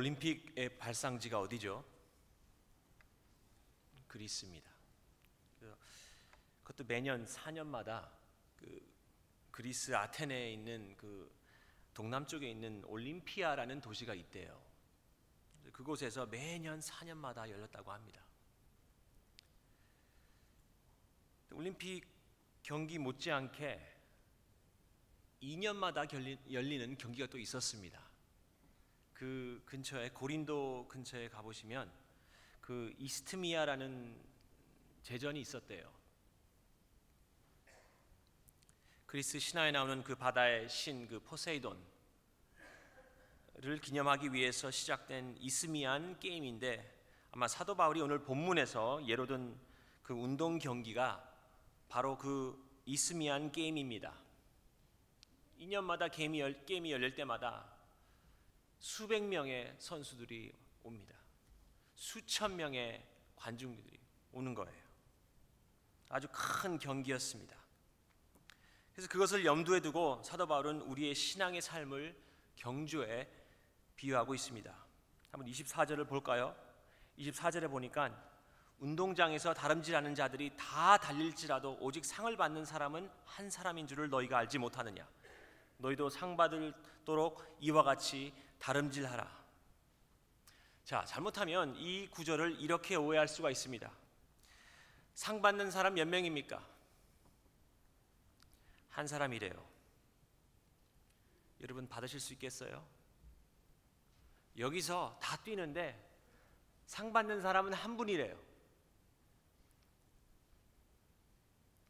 올림픽의 발상지가 어디죠? 그리스입니다. 그것도 매년 4년마다 그리스 아테네에 있는 동남쪽에 있는 올림피아라는 도시가 있대요. 그곳에서 매년 4년마다 열렸다고 합니다. 올림픽 경기 못지않게 2년마다 열리는 경기가 또 있었습니다. 그 근처에 고린도 근처에 가보시면 이스트미아라는 제전이 있었대요. 그리스 신화에 나오는 그 바다의 신 포세이돈을 기념하기 위해서 시작된 이스미안 게임인데, 아마 사도 바울이 오늘 본문에서 예로 든 그 운동 경기가 바로 그 이스미안 게임입니다. 2년마다 게임이 열릴 때마다 수백 명의 선수들이 옵니다. 수천 명의 관중들이 오는 거예요. 아주 큰 경기였습니다. 그래서 그것을 염두에 두고 사도 바울은 우리의 신앙의 삶을 경주에 비유하고 있습니다. 한번 24절을 볼까요? 24절에 보니까 운동장에서 다름질하는 자들이 다 달릴지라도 오직 상을 받는 사람은 한 사람인 줄을 너희가 알지 못하느냐. 너희도 상 받도록 이와 같이 다름질하라. 자, 잘못하면 이 구절을 이렇게 오해할 수가 있습니다. 상 받는 사람 몇 명입니까? 한 사람이래요. 여러분 받으실 수 있겠어요? 여기서 다 뛰는데 상 받는 사람은 한 분이래요.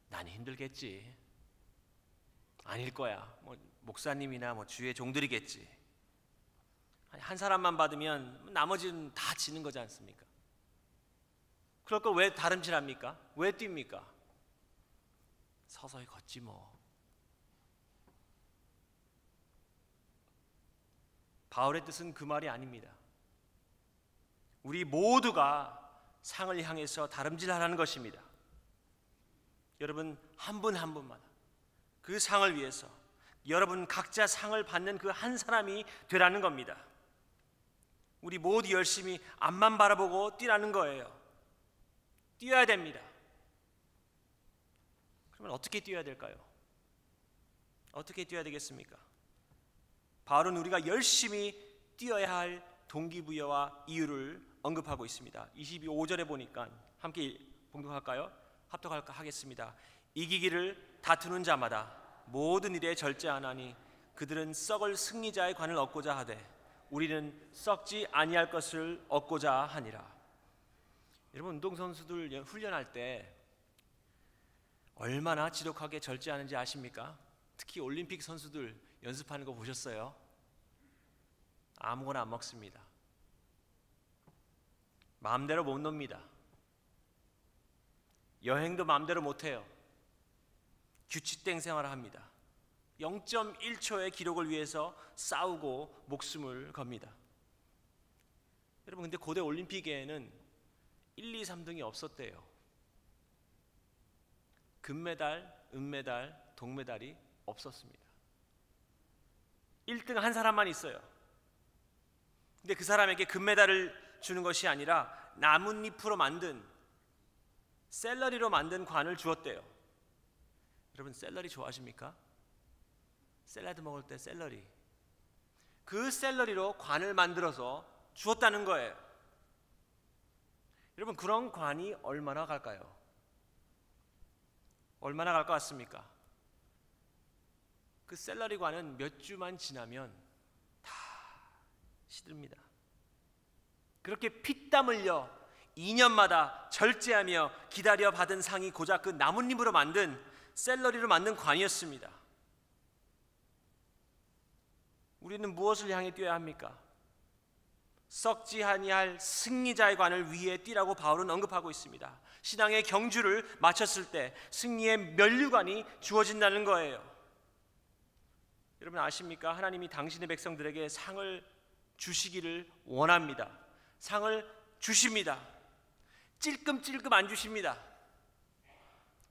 난 힘들겠지. 아닐 거야. 목사님이나 주의 종들이겠지. 한 사람만 받으면 나머지는 다 지는 거지 않습니까? 그럴 걸 왜 다름질합니까? 왜 뜁니까? 서서히 걷지 뭐. 바울의 뜻은 그 말이 아닙니다. 우리 모두가 상을 향해서 다름질하라는 것입니다. 여러분 한 분 한 분마다 그 상을 위해서 여러분 각자 상을 받는 그 한 사람이 되라는 겁니다. 우리 모두 열심히 앞만 바라보고 뛰라는 거예요. 뛰어야 됩니다. 그러면 어떻게 뛰어야 될까요? 어떻게 뛰어야 되겠습니까? 바울은 우리가 열심히 뛰어야 할 동기부여와 이유를 언급하고 있습니다. 25절에 보니까 함께 합독하겠습니다. 이기기를 다투는 자마다 모든 일에 절제하나니 그들은 썩을 승리자의 관을 얻고자 하되 우리는 썩지 아니할 것을 얻고자 하니라. 여러분 운동선수들 훈련할 때 얼마나 지독하게 절제하는지 아십니까? 특히 올림픽 선수들 연습하는 거 보셨어요? 아무거나 안 먹습니다. 마음대로 못 놉니다. 여행도 마음대로 못해요. 규칙된 생활을 합니다. 0.1초의 기록을 위해서 싸우고 목숨을 겁니다. 여러분 근데 고대 올림픽에는 1, 2, 3등이 없었대요. 금메달, 은메달, 동메달이 없었습니다. 1등 한 사람만 있어요. 근데 그 사람에게 금메달을 주는 것이 아니라 나뭇잎으로 만든 샐러리로 만든 관을 주었대요. 여러분 샐러리 좋아하십니까? 샐러드 먹을 때 샐러리, 그 샐러리로 관을 만들어서 주었다는 거예요. 여러분 그런 관이 얼마나 갈까요? 얼마나 갈 것 같습니까? 그 샐러리 관은 몇 주만 지나면 다 시듭니다. 그렇게 피땀 흘려 2년마다 절제하며 기다려 받은 상이 고작 그 나뭇잎으로 만든 샐러리로 만든 관이었습니다. 우리는 무엇을 향해 뛰어야 합니까? 썩지 아니할 승리자의 관을 위해 뛰라고 바울은 언급하고 있습니다. 신앙의 경주를 마쳤을 때 승리의 면류관이 주어진다는 거예요. 여러분 아십니까? 하나님이 당신의 백성들에게 상을 주시기를 원합니다. 상을 주십니다. 찔끔찔끔 안 주십니다.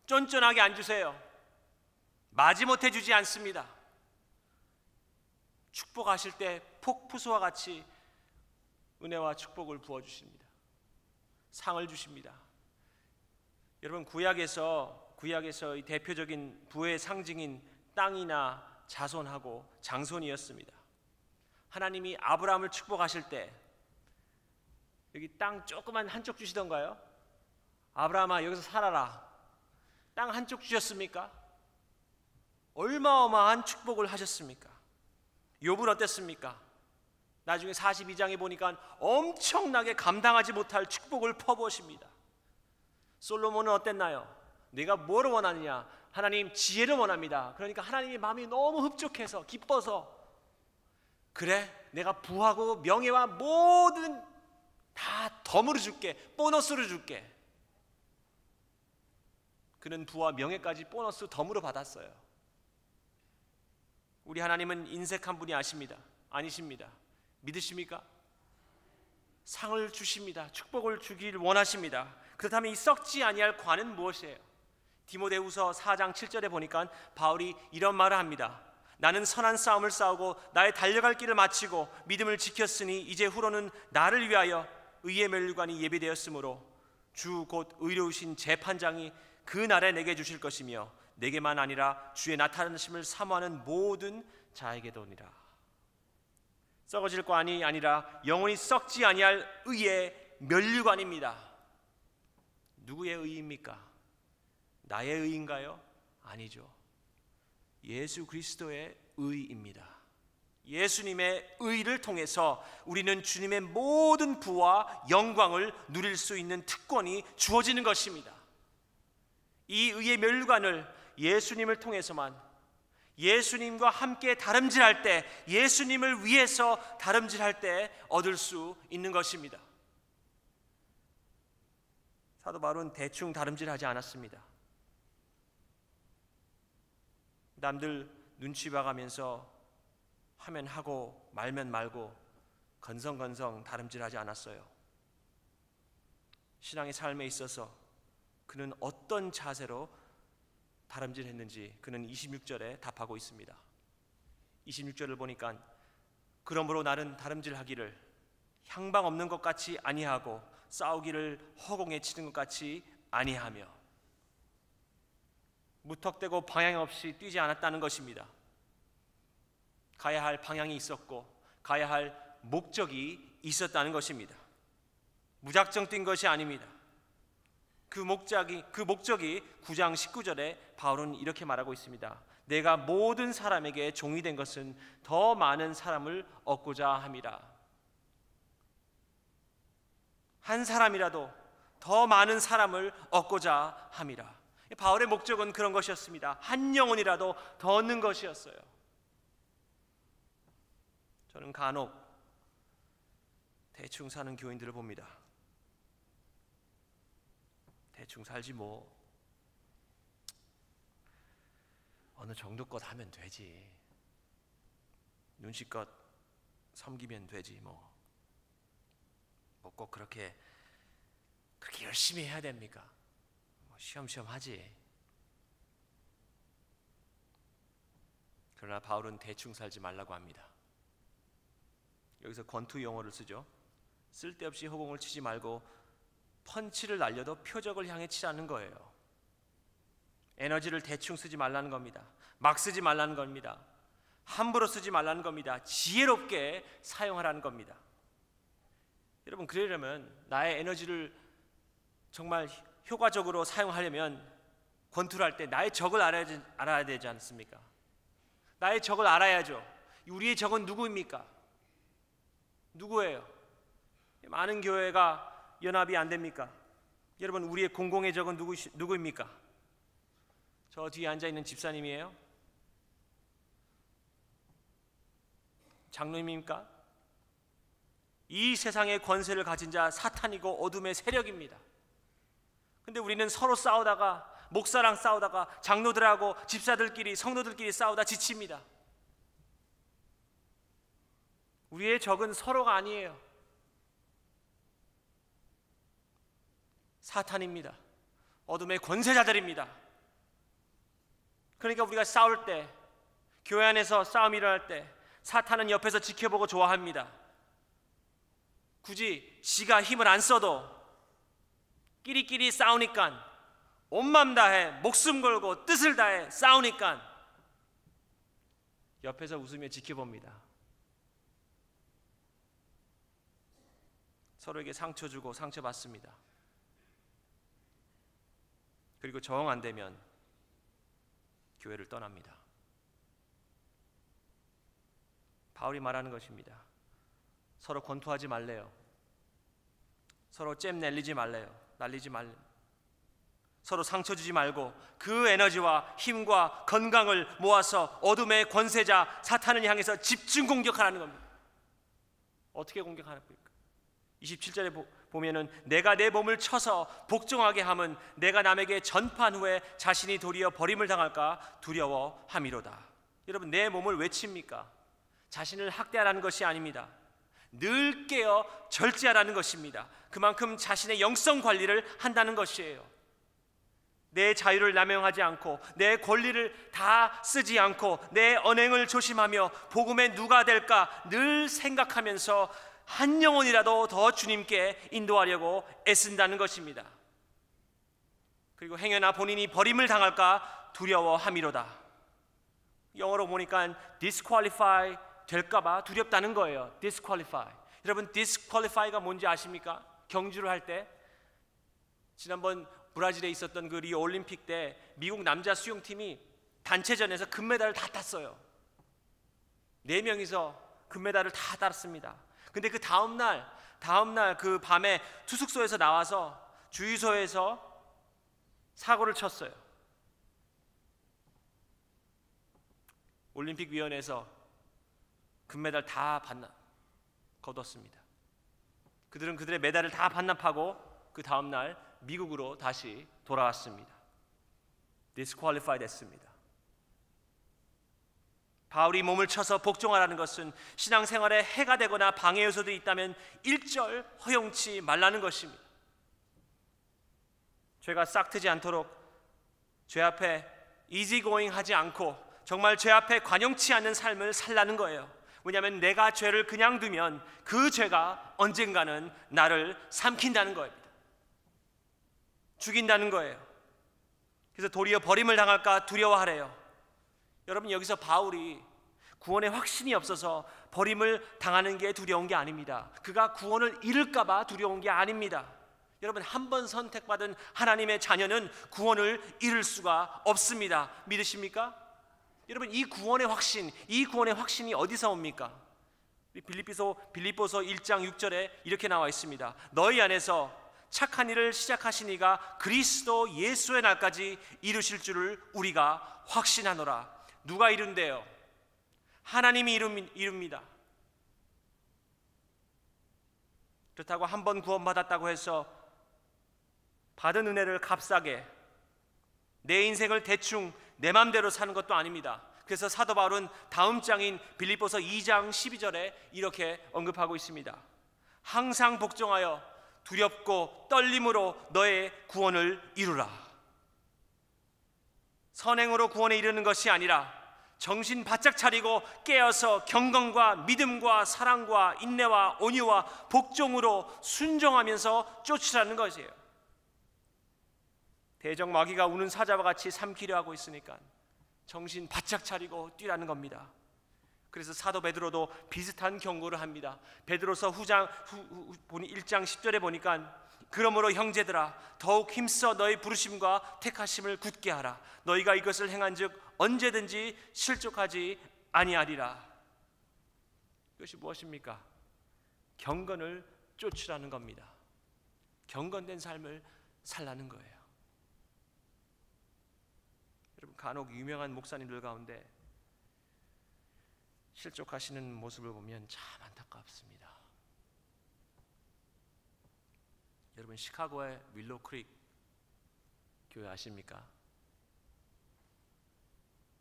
쫀쫀하게 안 주세요. 마지못해 주지 않습니다. 축복하실 때 폭푸수와 같이 은혜와 축복을 부어주십니다. 상을 주십니다. 여러분, 구약에서 이 대표적인 부의 상징인 땅이나 자손하고 장손이었습니다. 하나님이 아브라함을 축복하실 때 여기 땅 조그만 한쪽 주시던가요? 아브라함아, 여기서 살아라. 땅 한쪽 주셨습니까? 얼마어마한 축복을 하셨습니까? 욥은 어땠습니까? 나중에 42장에 보니까 엄청나게 감당하지 못할 축복을 퍼부으십니다. 솔로몬은 어땠나요? 내가 뭐를 원하느냐? 하나님, 지혜를 원합니다. 그러니까 하나님의 마음이 너무 흡족해서 기뻐서, 그래, 내가 부하고 명예와 모든 다 덤으로 줄게, 보너스로 줄게. 그는 부와 명예까지 보너스 덤으로 받았어요. 우리 하나님은 인색한 분이 아니십니다. 믿으십니까? 상을 주십니다. 축복을 주길 원하십니다. 그렇다면 이 썩지 아니할 관은 무엇이에요? 디모데후서 4장 7절에 보니까 바울이 이런 말을 합니다. 나는 선한 싸움을 싸우고 나의 달려갈 길을 마치고 믿음을 지켰으니 이제 후로는 나를 위하여 의의 면류관이 예비되었으므로 주 곧 의로우신 재판장이 그 날에 내게 주실 것이며 내게만 아니라 주의 나타나심을 사모하는 모든 자에게도니라. 썩어질 관이 아니라 영원히 썩지 아니할 의의 면류관입니다. 누구의 의입니까? 나의 의인가요? 아니죠. 예수 그리스도의 의입니다. 예수님의 의를 통해서 우리는 주님의 모든 부와 영광을 누릴 수 있는 특권이 주어지는 것입니다. 이 의의 면류관을 예수님을 통해서만, 예수님과 함께 다름질할 때, 예수님을 위해서 다름질할 때 얻을 수 있는 것입니다. 사도 바울은 대충 다름질하지 않았습니다. 남들 눈치 봐가면서 하면 하고 말면 말고 건성건성 다름질하지 않았어요. 신앙의 삶에 있어서 그는 어떤 자세로 다름질했는지 그는 26절에 답하고 있습니다. 26절을 보니까 그러므로 나는 다름질하기를 향방 없는 것 같이 아니하고 싸우기를 허공에 치는 것 같이 아니하며, 무턱대고 방향 없이 뛰지 않았다는 것입니다. 가야 할 방향이 있었고 가야 할 목적이 있었다는 것입니다. 무작정 뛴 것이 아닙니다. 그 목적이 9장 19절에 바울은 이렇게 말하고 있습니다. 내가 모든 사람에게 종이 된 것은 더 많은 사람을 얻고자 함이라. 한 사람이라도 더 많은 사람을 얻고자 함이라. 바울의 목적은 그런 것이었습니다. 한 영혼이라도 더 얻는 것이었어요. 저는 간혹 대충 사는 교인들을 봅니다. 대충 살지 뭐, 어느 정도껏 하면 되지, 눈치껏 섬기면 되지, 뭐 꼭 그렇게 열심히 해야 됩니까? 쉬엄쉬엄 하지. 그러나 바울은 대충 살지 말라고 합니다. 여기서 권투 용어를 쓰죠. 쓸데없이 허공을 치지 말고 펀치를 날려도 표적을 향해 치라는 거예요. 에너지를 대충 쓰지 말라는 겁니다. 막 쓰지 말라는 겁니다. 함부로 쓰지 말라는 겁니다. 지혜롭게 사용하라는 겁니다. 여러분, 그러려면 나의 에너지를 정말 효과적으로 사용하려면 권투를 할 때 나의 적을 알아야 되지 않습니까? 나의 적을 알아야죠. 우리의 적은 누구입니까? 누구예요? 많은 교회가 연합이 안 됩니까? 여러분, 우리의 공공의 적은 누구입니까? 저 뒤에 앉아있는 집사님이에요? 장로님입니까? 이 세상의 권세를 가진 자 사탄이고 어둠의 세력입니다. 근데 우리는 서로 싸우다가, 목사랑 싸우다가, 장로들하고 집사들끼리, 성도들끼리 싸우다 지칩니다. 우리의 적은 서로가 아니에요. 사탄입니다. 어둠의 권세자들입니다. 그러니까 우리가 싸울 때, 교회 안에서 싸움이 일어날 때 사탄은 옆에서 지켜보고 좋아합니다. 굳이 지가 힘을 안 써도 끼리끼리 싸우니까 온 맘 다해 목숨 걸고 뜻을 다해 싸우니까 옆에서 웃으며 지켜봅니다. 서로에게 상처 주고 상처받습니다. 그리고 정 안 되면 교회를 떠납니다. 바울이 말하는 것입니다. 서로 권투하지 말래요. 서로 잼 날리지 말래요. 서로 상처 주지 말고 그 에너지와 힘과 건강을 모아서 어둠의 권세자 사탄을 향해서 집중 공격하라는 겁니다. 어떻게 공격하는 겁니까? 27절에 보면은 내가 내 몸을 쳐서 복종하게 함은 내가 남에게 전파한 후에 자신이 도리어 버림을 당할까 두려워함이로다. 여러분, 내 몸을 왜 칩니까? 자신을 학대하라는 것이 아닙니다. 늘 깨어 절제하라는 것입니다. 그만큼 자신의 영성 관리를 한다는 것이에요. 내 자유를 남용하지 않고 내 권리를 다 쓰지 않고 내 언행을 조심하며 복음의 누가 될까 늘 생각하면서 한 영혼이라도 더 주님께 인도하려고 애쓴다는 것입니다. 그리고 행여나 본인이 버림을 당할까 두려워함이로다. 영어로 보니까 disqualify 될까봐 두렵다는 거예요. disqualify. 여러분, disqualify가 뭔지 아십니까? 경주를 할 때 지난번 브라질에 있었던 그 리오 올림픽 때 미국 남자 수영팀이 단체전에서 금메달을 다 땄어요. 4명이서 금메달을 다 땄습니다. 근데 그 다음날 그 밤에 투숙소에서 나와서 주유소에서 사고를 쳤어요. 올림픽위원회에서 금메달 다 거뒀습니다. 그들은 그들의 메달을 다 반납하고 그 다음날 미국으로 다시 돌아왔습니다. disqualify 됐습니다. 바울이 몸을 쳐서 복종하라는 것은 신앙생활에 해가 되거나 방해 요소들이 있다면 일절 허용치 말라는 것입니다. 죄가 싹트지 않도록 죄 앞에 easygoing 하지 않고 정말 죄 앞에 관용치 않는 삶을 살라는 거예요. 왜냐하면 내가 죄를 그냥 두면 그 죄가 언젠가는 나를 삼킨다는 거입니다. 죽인다는 거예요. 그래서 도리어 버림을 당할까 두려워하래요. 여러분, 여기서 바울이 구원의 확신이 없어서 버림을 당하는 게 두려운 게 아닙니다. 그가 구원을 잃을까 봐 두려운 게 아닙니다. 여러분, 한 번 선택받은 하나님의 자녀는 구원을 잃을 수가 없습니다. 믿으십니까? 여러분, 이 구원의 확신이 어디서 옵니까? 빌립보서 1장 6절에 이렇게 나와 있습니다. 너희 안에서 착한 일을 시작하신 이가 그리스도 예수의 날까지 이루실 줄을 우리가 확신하노라. 누가 이룬대요? 하나님이 이룹니다. 그렇다고 한 번 구원받았다고 해서 받은 은혜를 값싸게 내 인생을 대충 내 맘대로 사는 것도 아닙니다. 그래서 사도 바울은 다음 장인 빌립보서 2장 12절에 이렇게 언급하고 있습니다. 항상 복종하여 두렵고 떨림으로 너의 구원을 이루라. 선행으로 구원에 이르는 것이 아니라 정신 바짝 차리고 깨어서 경건과 믿음과 사랑과 인내와 온유와 복종으로 순종하면서 쫓으라는 것이에요. 대적 마귀가 우는 사자와 같이 삼키려 하고 있으니까 정신 바짝 차리고 뛰라는 겁니다. 그래서 사도 베드로도 비슷한 경고를 합니다. 베드로서 1장 10절에 보니까 그러므로 형제들아 더욱 힘써 너희 부르심과 택하심을 굳게 하라. 너희가 이것을 행한즉 언제든지 실족하지 아니하리라. 이것이 무엇입니까? 경건을 쫓으라는 겁니다. 경건된 삶을 살라는 거예요. 여러분, 간혹 유명한 목사님들 가운데 실족하시는 모습을 보면 참 안타깝습니다. 여러분, 시카고의 윌로우 크릭 교회 아십니까?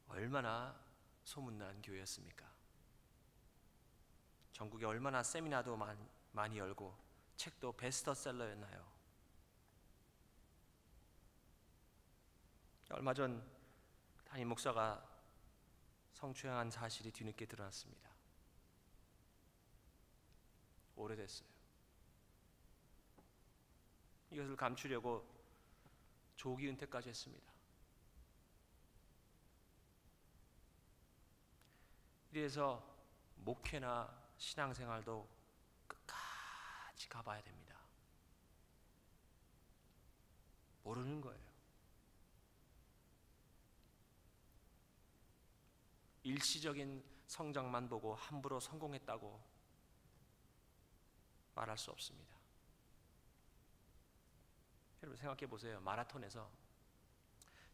얼마나 소문난 교회였습니까? 전국에 얼마나 세미나도 많이 열고 책도 베스트셀러였나요? 얼마 전 담임 목사가 성추행한 사실이 뒤늦게 드러났습니다. 오래됐어요. 이것을 감추려고 조기 은퇴까지 했습니다. 이래서 목회나 신앙생활도 끝까지 가봐야 됩니다. 모르는 거예요. 일시적인 성장만 보고 함부로 성공했다고 말할 수 없습니다. 여러분 생각해 보세요. 마라톤에서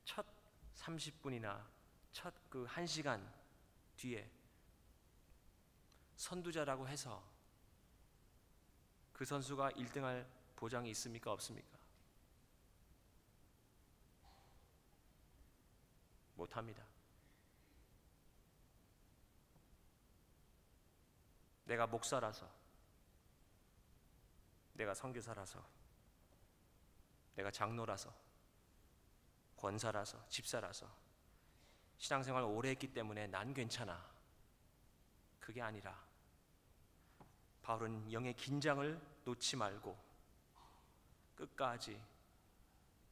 첫 30분이나 첫 그 1시간 뒤에 선두자라고 해서 그 선수가 1등할 보장이 있습니까? 없습니까? 못합니다. 내가 목사라서, 내가 선교사라서, 내가 장로라서, 권사라서, 집사라서 신앙생활 오래 했기 때문에 난 괜찮아. 그게 아니라 바울은 영의 긴장을 놓지 말고 끝까지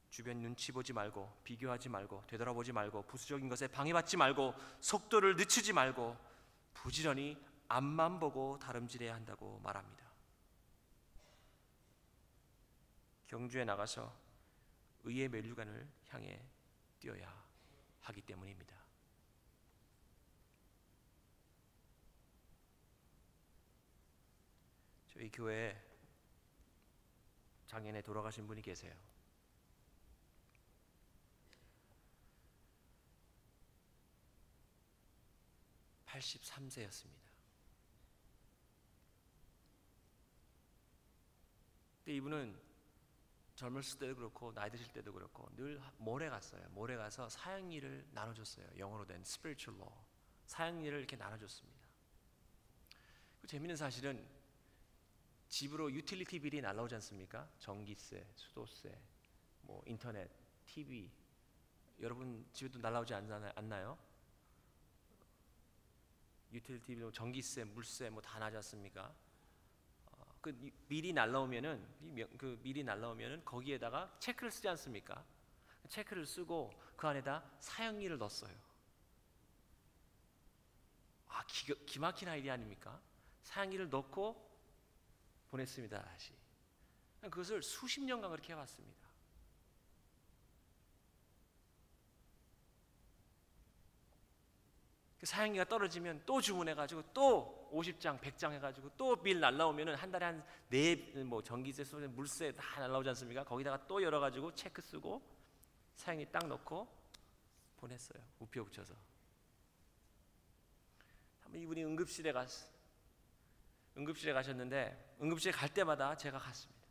주변 눈치 보지 말고 비교하지 말고 되돌아보지 말고 부수적인 것에 방해받지 말고 속도를 늦추지 말고 부지런히 앞만 보고 다름질해야 한다고 말합니다. 경주에 나가서 의의 면류관을 향해 뛰어야 하기 때문입니다. 저희 교회에 작년에 돌아가신 분이 계세요. 83세였습니다. 근데 이분은 젊었을 때도 그렇고 나이 드실 때도 그렇고 늘 몰에 갔어요. 몰에 가서 사형리를 나눠줬어요. 영어로 된 spiritual law, 사형리를 이렇게 나눠줬습니다. 그 재미있는 사실은 집으로 유틸리티 빌이 날라오지 않습니까? 전기세, 수도세, 뭐 인터넷, TV. 여러분 집에도 날라오지 않나요? 유틸리티 빌, 전기세, 물세 뭐 다 나지 않습니까? 그 미리 날라오면은 거기에다가 체크를 쓰지 않습니까? 체크를 쓰고 그 안에다 사형리를 넣었어요. 기막힌 아이디어 아닙니까? 사형리를 넣고 보냈습니다. 다시 그것을 수십 년간 그렇게 해왔습니다. 그 사형리가 떨어지면 또 주문해가지고 또 50장, 100장 해가지고 또 빌 날라오면은 한 달에 한 뭐 전기세, 소세, 물세 다 날라오지 않습니까? 거기다가 또 열어가지고 체크 쓰고 사형리 딱 넣고 보냈어요. 우표 붙여서. 한번 이분이 응급실에 가셨는데 응급실에 갈 때마다 제가 갔습니다.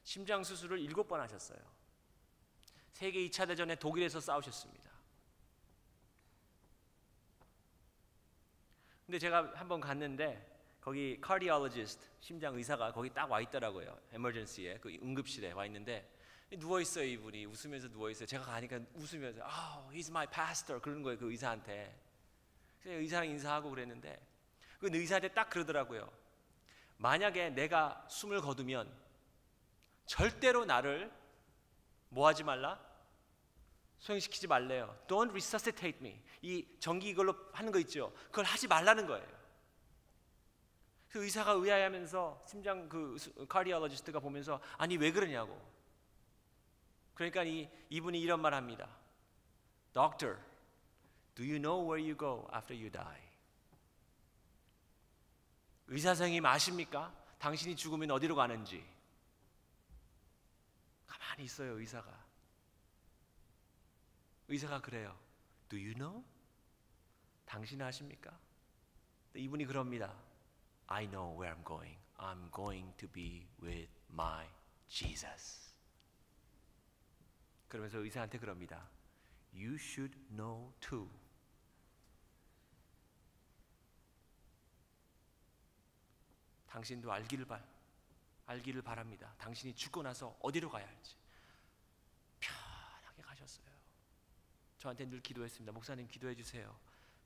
심장 수술을 7번 하셨어요. 세계 2차 대전에 독일에서 싸우셨습니다. 근데 제가 한번 갔는데 거기 cardiologist, 심장 의사가 거기 딱 와 있더라고요. 에머전시에 그 응급실에 와 있는데 누워 있어요. 이분이 웃으면서 누워 있어요. 제가 가니까 웃으면서 he's my pastor 그러는 거예요. 그 의사한테. 그래서 의사랑 인사하고 그랬는데 그 의사한테 딱 그러더라고요. 만약에 내가 숨을 거두면 절대로 나를 뭐 하지 말라? 소형시키지 말래요. Don't resuscitate me. 이 전기 이걸로 하는 거 있죠. 그걸 하지 말라는 거예요. 그 의사가 의아해하면서 심장 그 카디올로지스트가 보면서 아니 왜 그러냐고. 그러니까 이분이 이런 말 합니다. Doctor, do you know where you go after you die? 의사 선생님 아십니까? 당신이 죽으면 어디로 가는지. 가만히 있어요. 의사가 그래요. Do you know? 당신 아십니까? 이분이 그럽니다. I know where I'm going. I'm going to be with my Jesus. 그러면서 의사한테 그럽니다. You should know too. 당신도 알기를 바랍니다. 당신이 죽고 나서 어디로 가야 할지. 편하게 가셨어요. 저한테 늘 기도했습니다. 목사님 기도해 주세요.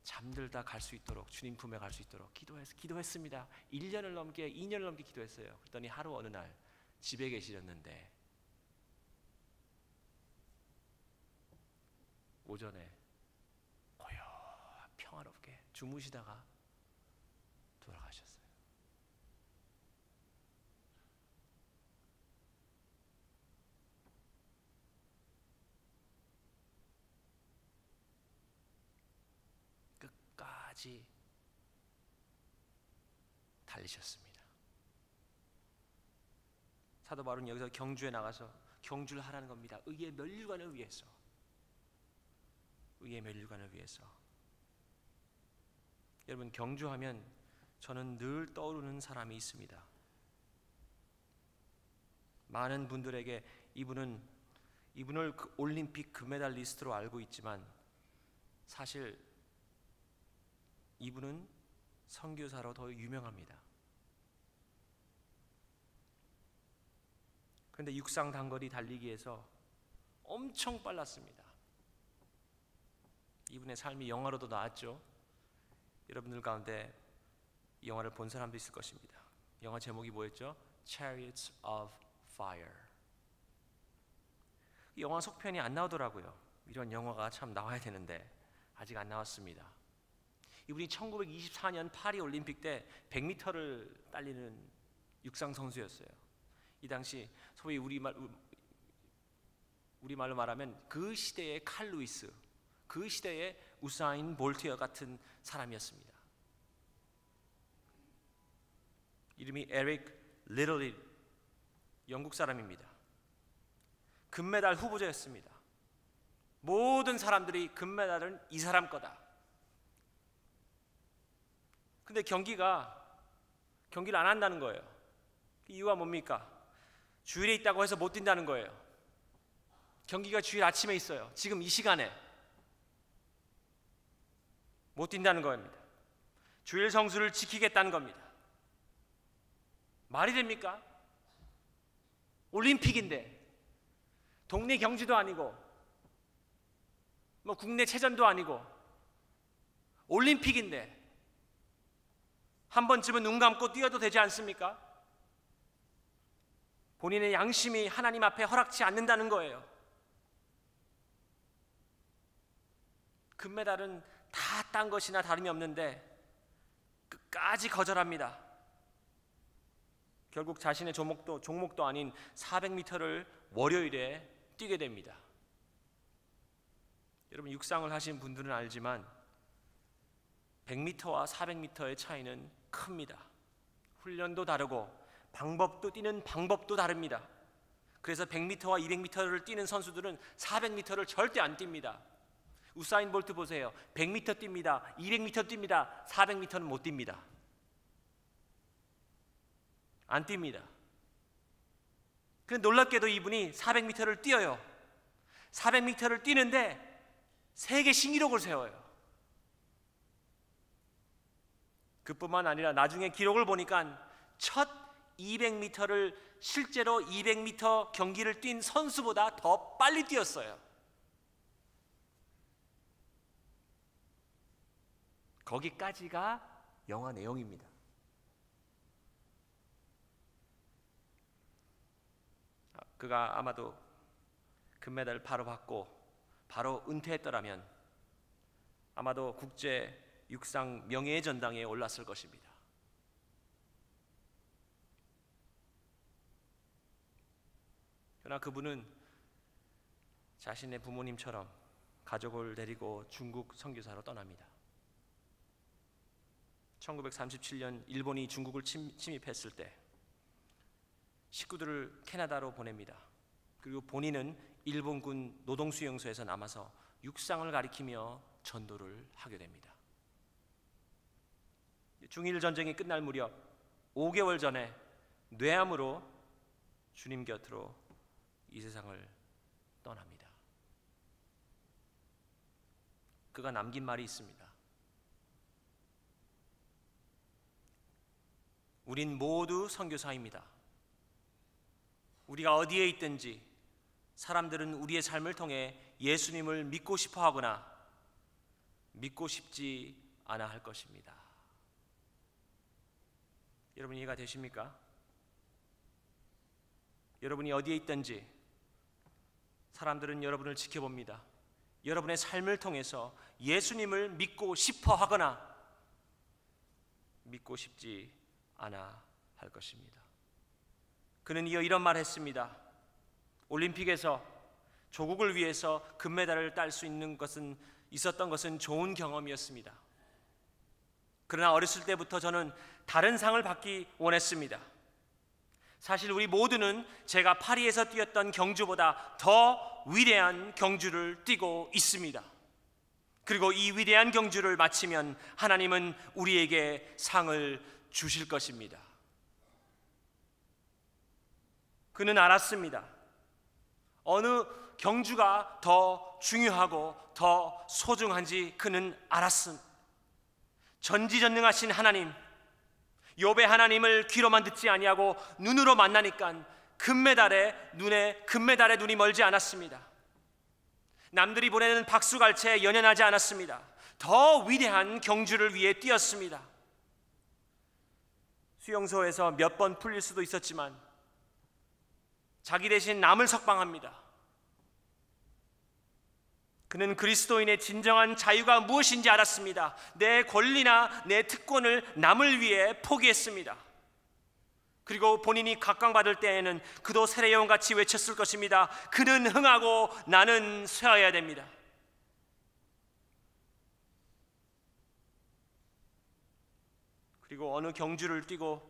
잠들다 갈 수 있도록 주님 품에 갈 수 있도록 기도했습니다. 1년을 넘게 2년을 넘게 기도했어요. 그랬더니 하루 어느 날 집에 계시렸는데 오전에 평화롭게 주무시다가 돌아가셨어요. 끝까지 달리셨습니다. 사도 바울은 여기서 경주에 나가서 경주를 하라는 겁니다. 의의 멸류관을 위해서. 의의 멸류관을 위해서. 여러분, 경주하면 저는 늘 떠오르는 사람이 있습니다. 많은 분들에게 이분을 올림픽 금메달리스트로 알고 있지만 사실 이분은 선교사로 더 유명합니다. 그런데 육상 단거리 달리기에서 엄청 빨랐습니다. 이분의 삶이 영화로도 나왔죠. 여러분들 가운데 이 영화를 본 사람도 있을 것입니다. 영화 제목이 뭐였죠? Chariots of Fire. 이 영화 속편이 안 나오더라고요. 이런 영화가 참 나와야 되는데 아직 안 나왔습니다. 이분이 1924년 파리 올림픽 때 100m를 달리는 육상 선수였어요. 이 당시 소위 우리말로 말하면 그 시대의 칼 루이스, 그 시대의 우사인 볼트와 같은 사람이었습니다. 이름이 에릭 리틀리, 영국 사람입니다. 금메달 후보자였습니다. 모든 사람들이 금메달은 이 사람 거다. 근데 경기를 안 한다는 거예요. 이유가 뭡니까? 주일에 있다고 해서 못 뛴다는 거예요. 경기가 주일 아침에 있어요. 지금 이 시간에 못 뛴다는 겁니다. 주일 성수를 지키겠다는 겁니다. 말이 됩니까? 올림픽인데 동네 경주도 아니고 국내 체전도 아니고 올림픽인데 한 번쯤은 눈 감고 뛰어도 되지 않습니까? 본인의 양심이 하나님 앞에 허락치 않는다는 거예요. 금메달은 다 딴 것이나 다름이 없는데 끝까지 거절합니다. 결국 자신의 종목도 아닌 400m를 월요일에 뛰게 됩니다. 여러분, 육상을 하신 분들은 알지만 100m와 400m의 차이는 큽니다. 훈련도 다르고 뛰는 방법도 다릅니다. 그래서 100m와 200m를 뛰는 선수들은 400m를 절대 안 뜁니다. 우사인 볼트 보세요. 100m 뜁니다. 200m 뜁니다. 400m는 못 뜁니다. 안 뜁니다. 그런데 놀랍게도 이분이 400m를 뛰어요. 400m를 뛰는데 세계 신기록을 세워요. 그뿐만 아니라 나중에 기록을 보니까 첫 200m를 실제로 200m 경기를 뛴 선수보다 더 빨리 뛰었어요. 거기까지가 영화 내용입니다. 그가 아마도 금메달을 바로 받고 바로 은퇴했더라면 아마도 국제 육상 명예의 전당에 올랐을 것입니다. 그러나 그분은 자신의 부모님처럼 가족을 데리고 중국 선교사로 떠납니다. 1937년 일본이 중국을 침입했을 때 식구들을 캐나다로 보냅니다. 그리고 본인은 일본군 노동수용소에서 남아서 육상을 가리키며 전도를 하게 됩니다. 중일 전쟁이 끝날 무렵 5개월 전에 뇌암으로 주님 곁으로 이 세상을 떠납니다. 그가 남긴 말이 있습니다. 우린 모두 선교사입니다. 우리가 어디에 있든지 사람들은 우리의 삶을 통해 예수님을 믿고 싶어 하거나 믿고 싶지 않아 할 것입니다. 여러분, 이해가 되십니까? 여러분이 어디에 있든지 사람들은 여러분을 지켜봅니다. 여러분의 삶을 통해서 예수님을 믿고 싶어 하거나 믿고 싶지 않아 할 것입니다. 그는 이어 이런 말을 했습니다. 올림픽에서 조국을 위해서 금메달을 딸 수 있었던 것은 좋은 경험이었습니다. 그러나 어렸을 때부터 저는 다른 상을 받기 원했습니다. 사실 우리 모두는 제가 파리에서 뛰었던 경주보다 더 위대한 경주를 뛰고 있습니다. 그리고 이 위대한 경주를 마치면 하나님은 우리에게 상을 주실 것입니다. 그는 알았습니다. 어느 경주가 더 중요하고 더 소중한지 그는 알았습니다. 전지전능하신 하나님, 욥의 하나님을 귀로만 듣지 아니하고 눈으로 만나니까 금메달에 눈이 멀지 않았습니다. 남들이 보내는 박수갈채에 연연하지 않았습니다. 더 위대한 경주를 위해 뛰었습니다. 수용소에서 몇 번 풀릴 수도 있었지만 자기 대신 남을 석방합니다. 그는 그리스도인의 진정한 자유가 무엇인지 알았습니다. 내 권리나 내 특권을 남을 위해 포기했습니다. 그리고 본인이 각광받을 때에는 그도 세례요한같이 외쳤을 것입니다. 그는 흥하고 나는 쇠하여야 됩니다. 그리고 어느 경주를 뛰고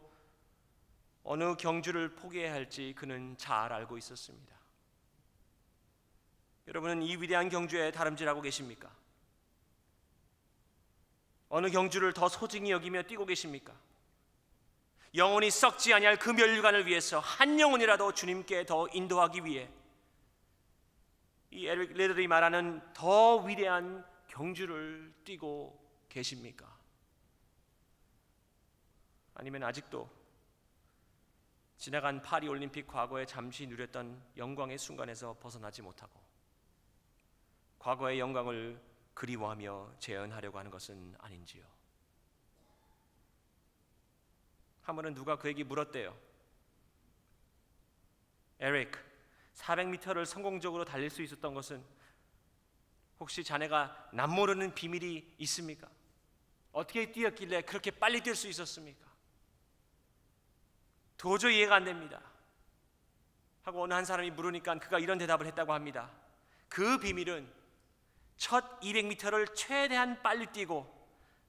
어느 경주를 포기해야 할지 그는 잘 알고 있었습니다. 여러분은 이 위대한 경주에 다름질하고 계십니까? 어느 경주를 더 소중히 여기며 뛰고 계십니까? 영혼이 썩지 아니할 그 멸류관을 위해서 한 영혼이라도 주님께 더 인도하기 위해 이 에릭 리들이 말하는 더 위대한 경주를 뛰고 계십니까? 아니면 아직도 지나간 파리 올림픽 과거에 잠시 누렸던 영광의 순간에서 벗어나지 못하고 과거의 영광을 그리워하며 재현하려고 하는 것은 아닌지요? 한 번은 누가 그에게 물었대요. 에릭, 400m를 성공적으로 달릴 수 있었던 것은 혹시 자네가 남모르는 비밀이 있습니까? 어떻게 뛰었길래 그렇게 빨리 뛸 수 있었습니까? 도저히 이해가 안 됩니다 하고 어느 한 사람이 물으니까 그가 이런 대답을 했다고 합니다. 그 비밀은 첫 200m를 최대한 빨리 뛰고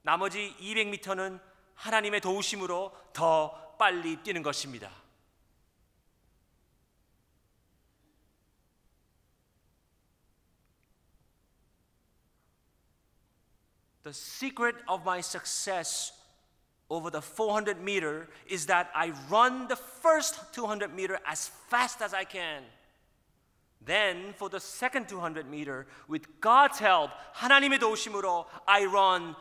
나머지 200m는 하나님의 도우심으로 더 빨리 뛰는 것입니다. The secret of my success over the 400 meter is that I run the first 200 meter as fast as I can. Then for the second 200 meter with God's help, 하나님의 도우심으로 I run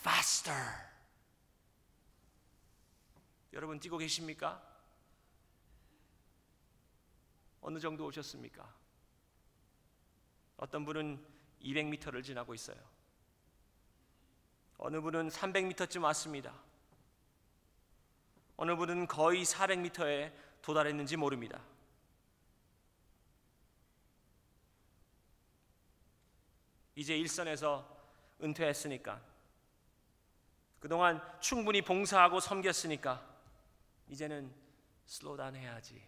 faster. 여러분 뛰고 계십니까? 어느 정도 오셨습니까? 어떤 분은 200m를 지나고 있어요. 어느 분은 300m쯤 왔습니다. 어느 분은 거의 400m에 도달했는지 모릅니다. 이제 일선에서 은퇴했으니까, 그동안 충분히 봉사하고 섬겼으니까 이제는 슬로우다운 해야지.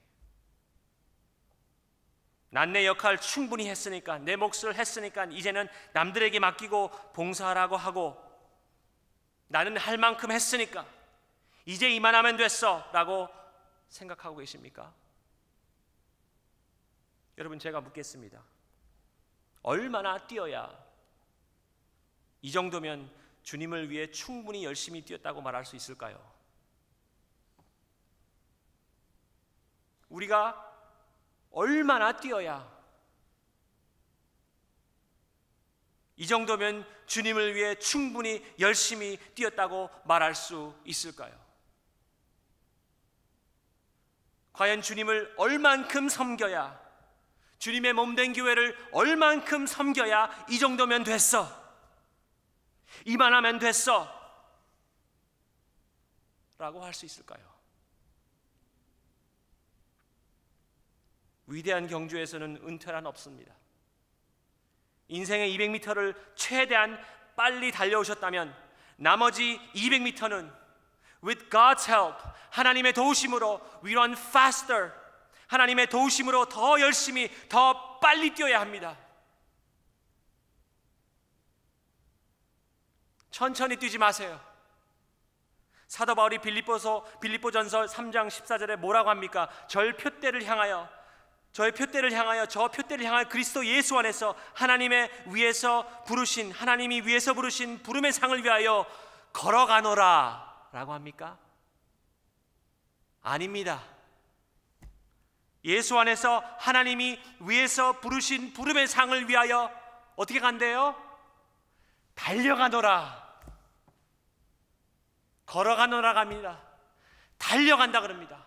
난 내 역할 충분히 했으니까, 내 몫을 했으니까 이제는 남들에게 맡기고 봉사하라고 하고, 나는 할 만큼 했으니까 이제 이만하면 됐어 라고 생각하고 계십니까? 여러분, 제가 묻겠습니다. 얼마나 뛰어야 이 정도면 주님을 위해 충분히 열심히 뛰었다고 말할 수 있을까요? 우리가 얼마나 뛰어야 이 정도면 주님을 위해 충분히 열심히 뛰었다고 말할 수 있을까요? 과연 주님을 얼만큼 섬겨야, 주님의 몸된 교회를 얼만큼 섬겨야 이 정도면 됐어, 이만하면 됐어 라고 할 수 있을까요? 위대한 경주에서는 은퇴란 없습니다. 인생의 200m를 최대한 빨리 달려오셨다면 나머지 200m는 with God's help, 하나님의 도우심으로 we run faster, 하나님의 도우심으로 더 열심히 더 빨리 뛰어야 합니다. 천천히 뛰지 마세요. 사도 바울이 빌립보전서 3장 14절에 뭐라고 합니까? 저의 표대를 향하여 저 표대를 향하여 그리스도 예수 안에서 하나님이 위에서 부르신 부름의 상을 위하여 걸어가노라 라고 합니까? 아닙니다. 예수 안에서 하나님이 위에서 부르신 부름의 상을 위하여 어떻게 간대요? 달려가노라. 걸어가노라 합니다. 달려간다 그럽니다.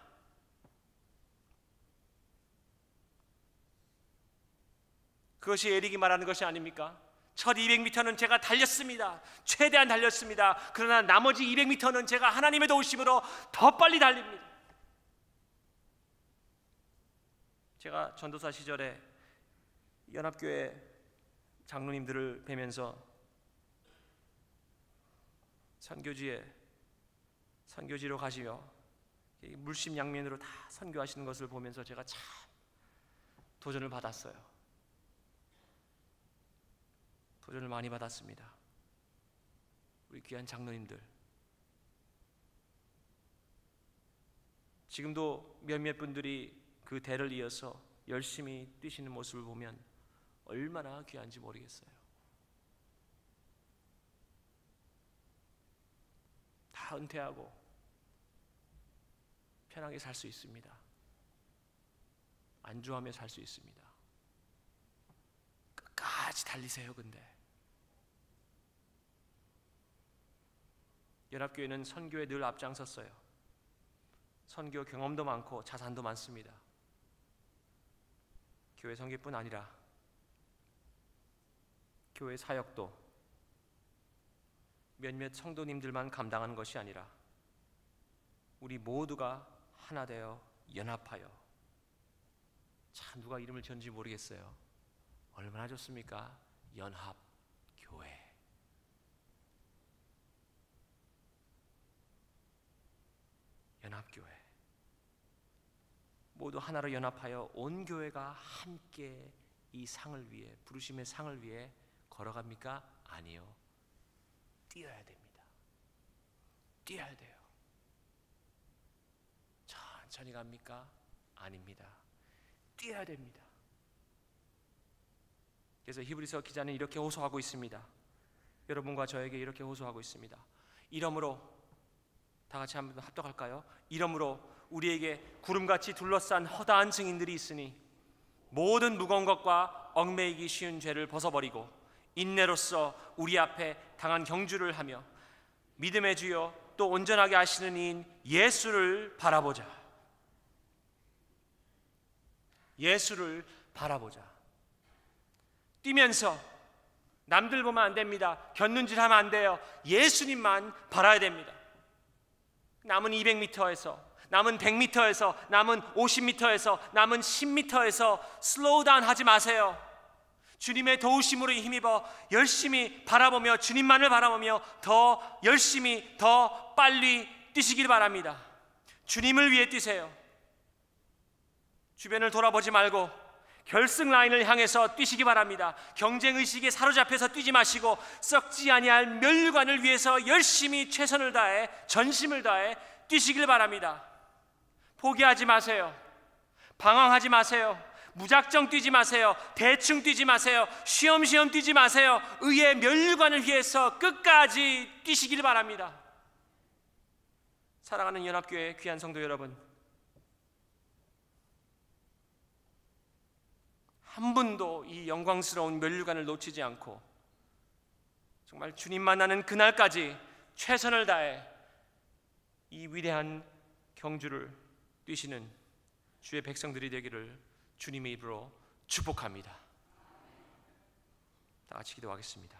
그것이 에릭이 말하는 것이 아닙니까? 첫 200m는 제가 달렸습니다. 최대한 달렸습니다. 그러나 나머지 200m는 제가 하나님의 도우심으로 더 빨리 달립니다. 제가 전도사 시절에 연합교회 장로님들을 뵈면서 선교지로 가시며 물심양면으로 다 선교하시는 것을 보면서 제가 참 도전을 받았어요. 도전을 많이 받았습니다. 우리 귀한 장로님들, 지금도 몇몇 분들이 그 대를 이어서 열심히 뛰시는 모습을 보면 얼마나 귀한지 모르겠어요. 다 은퇴하고 편하게 살 수 있습니다. 안주하며 살 수 있습니다. 끝까지 달리세요. 근데 연합교회는 선교에 늘 앞장섰어요. 선교 경험도 많고 자산도 많습니다. 교회 선교뿐 아니라 교회 사역도 몇몇 성도님들만 감당하는 것이 아니라 우리 모두가 하나 되어 연합하여, 참 누가 이름을 지었는지 모르겠어요. 얼마나 좋습니까? 연합교회. 연합교회. 모두 하나로 연합하여 온 교회가 함께 이 상을 위해, 부르심의 상을 위해 걸어갑니까? 아니요. 뛰어야 됩니다. 뛰어야 돼요. 천천히 갑니까? 아닙니다. 뛰어야 됩니다. 그래서 히브리서 기자는 이렇게 호소하고 있습니다. 여러분과 저에게 이렇게 호소하고 있습니다. 이러므로, 다 같이 한번 합독할까요? 이러므로 우리에게 구름같이 둘러싼 허다한 증인들이 있으니 모든 무거운 것과 얽매이기 쉬운 죄를 벗어버리고 인내로써 우리 앞에 당한 경주를 하며 믿음의 주여 또 온전하게 하시는 이인 예수를 바라보자. 예수를 바라보자. 뛰면서 남들 보면 안 됩니다. 곁눈질하면 안 돼요. 예수님만 바라야 됩니다. 남은 200m에서, 남은 100m에서, 남은 50m에서, 남은 10m에서 슬로우 다운 하지 마세요. 주님의 도우심으로 힘입어 열심히 바라보며, 주님만을 바라보며 더 열심히 더 빨리 뛰시길 바랍니다. 주님을 위해 뛰세요. 주변을 돌아보지 말고 결승 라인을 향해서 뛰시기 바랍니다. 경쟁의식에 사로잡혀서 뛰지 마시고 썩지 아니할 멸류관을 위해서 열심히 최선을 다해, 전심을 다해 뛰시길 바랍니다. 포기하지 마세요. 방황하지 마세요. 무작정 뛰지 마세요. 대충 뛰지 마세요. 쉬엄쉬엄 뛰지 마세요. 의의 멸류관을 위해서 끝까지 뛰시길 바랍니다. 사랑하는 연합교회 귀한 성도 여러분, 한 분도 이 영광스러운 멸류관을 놓치지 않고 정말 주님 만나는 그날까지 최선을 다해 이 위대한 경주를 뛰시는 주의 백성들이 되기를 주님의 입으로 축복합니다. 다 같이 기도하겠습니다.